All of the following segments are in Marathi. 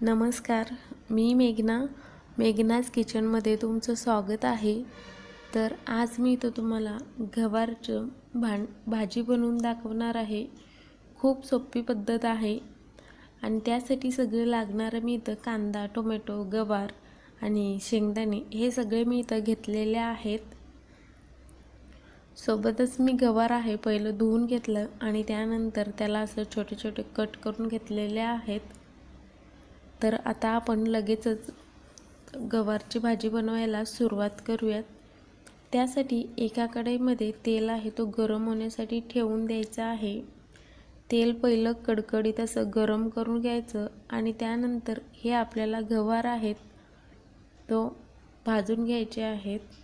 नमस्कार, मी मेघनाज किचनमध्ये तुमचं स्वागत आहे। तर आज मी इथं तुम्हाला गवारचं भाजी बनवून दाखवणार आहे। खूप सोपी पद्धत आहे आणि त्यासाठी सगळं लागणारं मी इथं कांदा, टोमॅटो, गवार आणि शेंगदाणे हे सगळे मी इथं घेतलेले आहेत। सोबतच मी गवार आहे पहिलं धुवून घेतलं आणि त्यानंतर त्याला असं छोटे छोटे कट करून घेतलेले आहेत। तर आता आपण लगेचच गवारची भाजी बनवायला सुरुवात करूयात। त्यासाठी एका कढईमध्ये तेल आहे तो गरम होण्यासाठी ठेवून द्यायचा आहे। तेल पहिलं कडकडीत असं गरम करून घ्यायचं आणि त्यानंतर हे आपल्याला गवार आहेत तो भाजून घ्यायचे आहेत।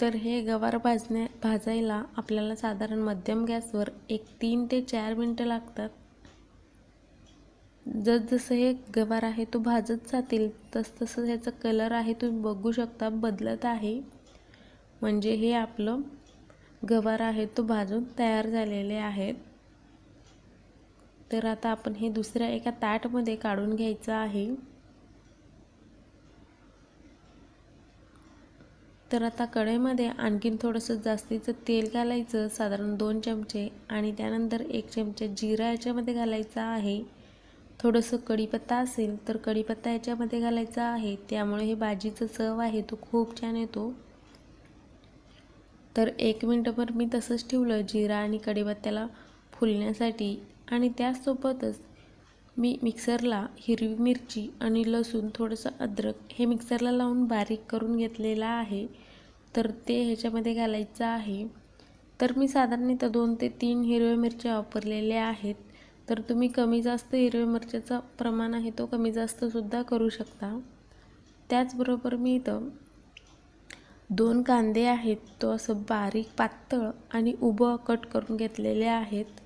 तर हे गवार भाजायला आपल्याला साधारण मध्यम गॅसवर 3 ते 4 मिनिटं लागतात। जसं हे गवार आहे तो भाजत जातील तसं ह्याचा कलर आहे तुम्ही बघू शकता बदलत आहे, म्हणजे हे आपलं गवार आहे तो भाजून तयार झालेले आहेत। तर आता आपण हे दुसऱ्या एका ताटामध्ये काढून घ्यायचं आहे। तर आता कढईमध्ये आणखीन थोडंसं जास्तीचं तेल घालायचं, साधारण 2 चमचे, आणि त्यानंतर 1 चमचा जिरा याच्यामध्ये घालायचा आहे। थोडंसं कढीपत्ता असेल तर कढीपत्ता याच्यामध्ये घालायचा आहे, त्यामुळे हे भाजीचा चव आहे तो खूप छान येतो। तर 1 मिनिटभर मी तसंच ठेवलं जिरा आणि कढीपत्त्याला फुलण्यासाठी, आणि त्यासोबतच मी मिक्सरला हिरवी मिरची आणि लसूण, थोडंसं अद्रक हे मिक्सरला लावून बारीक करून घेतलेला आहे, तर ते ह्याच्यामध्ये घालायचं आहे। तर मी साधारणतः 2 ते 3 हिरव्या मिरच्या वापरलेल्या आहेत। तर तुम्ही कमी जास्त हिरव्या मिरच्याचं प्रमाण आहे तो कमी जास्त सुद्धा करू शकता। त्याचबरोबर मी इथं 2 कांदे आहेत तो असं बारीक पातळ आणि उभं कट करून घेतलेले आहेत।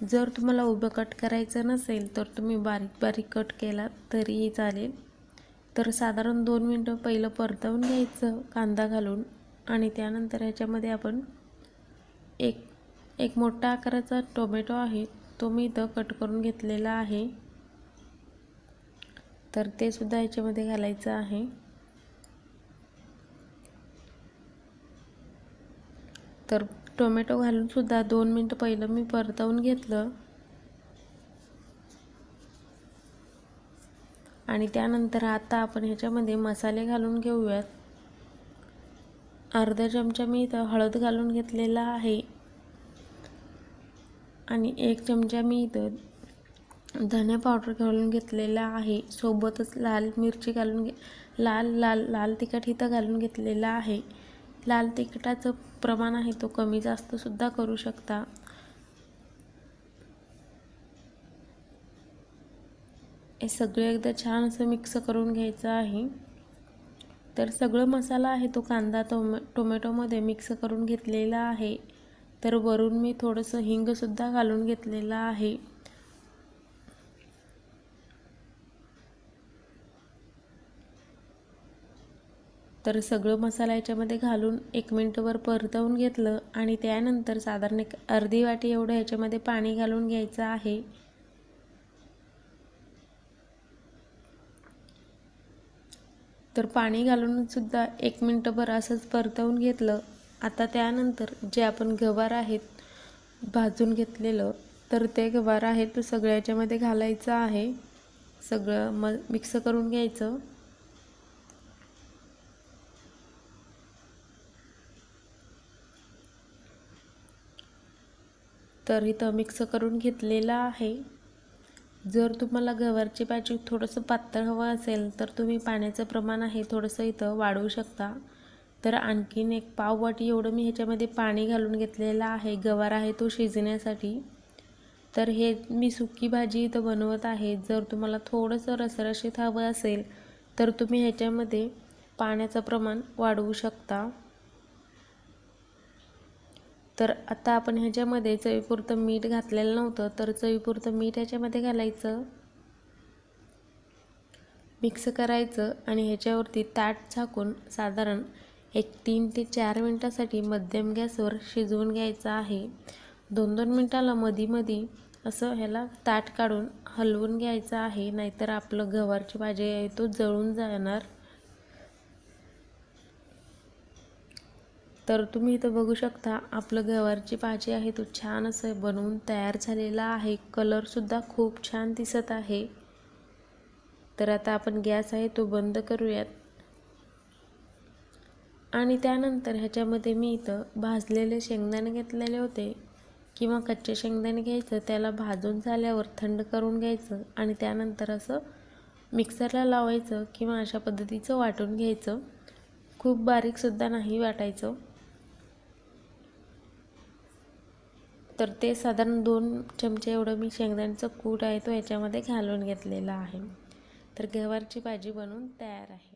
जर तुम्हाला उभं कट करायचं नसेल तर तुम्ही बारीक बारीक कट केला तरीही चालेल। तर साधारण 2 मिनिटं पहिलं परतवून घ्यायचं कांदा घालून, आणि त्यानंतर ह्याच्यामध्ये आपण एक मोठा आकाराचा टोमॅटो आहे तो मी इथं कट करून घेतलेला आहे, तर ते सुद्धा ह्याच्यामध्ये घालायचं आहे। तर टोमॅटो घालून सुद्धा 2 मिनिटं पहिलं मी परतवून घेतलं, आणि त्यानंतर आता आपण ह्याच्यामध्ये मसाले घालून घेऊयात। अर्धा चमचा मी इथं हळद घालून घेतलेला आहे, आणि 1 चमचा मी इथं धने पावडर घालून घेतलेला आहे। सोबतच लाल मिरची घालून लाल तिखट इथं घालून घेतलेला आहे। लाल तिखटाचं प्रमाण आहे तो कमी जास्त सुद्धा करू शकता। हे सगळं एकदा छान असं मिक्स करून घ्यायचं आहे। तर सगळं मसाला आहे तो कांदा टोमॅटोमध्ये मिक्स करून घेतलेला आहे। तर वरून मी थोडंसं हिंग सुद्धा घालून घेतलेला आहे। तर सगळं मसाला याच्यामध्ये घालून 1 मिनिटभर परतवून घेतलं, आणि त्यानंतर साधारण एक अर्धी वाटी एवढं ह्याच्यामध्ये पाणी घालून घ्यायचं आहे। तर पाणी घालून सुद्धा 1 मिनिटभर असंच परतवून घेतलं। आता त्यानंतर जे आपण गवार आहेत भाजून घेतलेलं, तर ते गवार आहेत तो सगळ्या याच्यामध्ये घालायचं आहे, सगळं मिक्स करून घ्यायचं। तर इथं मिक्स करून घेतलेलं आहे। जर तुम्हाला गवारची भाजी थोडंसं पातळ हवं असेल तर तुम्ही पाण्याचं प्रमाण आहे थोडंसं इथं वाढवू शकता। तर आणखीन 1 पाव वाटी एवढं मी ह्याच्यामध्ये पाणी घालून घेतलेलं आहे गवार आहे तो शिजण्यासाठी। तर हे मी सुकी भाजी इथं बनवत आहे। जर तुम्हाला थोडंसं रसरशीत हवं असेल तर तुम्ही ह्याच्यामध्ये पाण्याचं प्रमाण वाढवू शकता। तर आता आपण ह्याच्यामध्ये चवीपुरतं मीठ घातलेलं नव्हतं, तर चवीपुरतं मीठ ह्याच्यामध्ये घालायचं, मिक्स करायचं, आणि ह्याच्यावरती ताट झाकून साधारण 3 ते 4 मिनिटासाठी मध्यम गॅसवर शिजवून घ्यायचं आहे। 2-2 मिनटाला मधी असं ह्याला ताट काढून हलवून घ्यायचं आहे, नाहीतर आपलं गवारची भाजी आहे तो जळून जाणार. तर तुम्ही इथं बघू शकता आपलं गवारची भाजी आहे तो छान असं बनवून तयार झालेला आहे. कलरसुद्धा खूप छान दिसत आहे. तर आता आपण गॅस आहे तो बंद करूयात. आणि त्यानंतर ह्याच्यामध्ये मी इथं भाजलेले शेंगदाणे घेतलेले होते किंवा कच्चे शेंगदाणे घ्यायचं, त्याला भाजून झाल्यावर थंड करून घ्यायचं आणि त्यानंतर असं मिक्सरला लावायचं किंवा अशा पद्धतीचं वाटून घ्यायचं. खूप बारीकसुद्धा नाही वाटायचं. तर ते साधारण 2 चमचे एवढं मी शेंगदाण्याचं कूट आहे तो याच्यामध्ये घालून घेतलेला आहे. तर गवारची भाजी बनवून तयार आहे.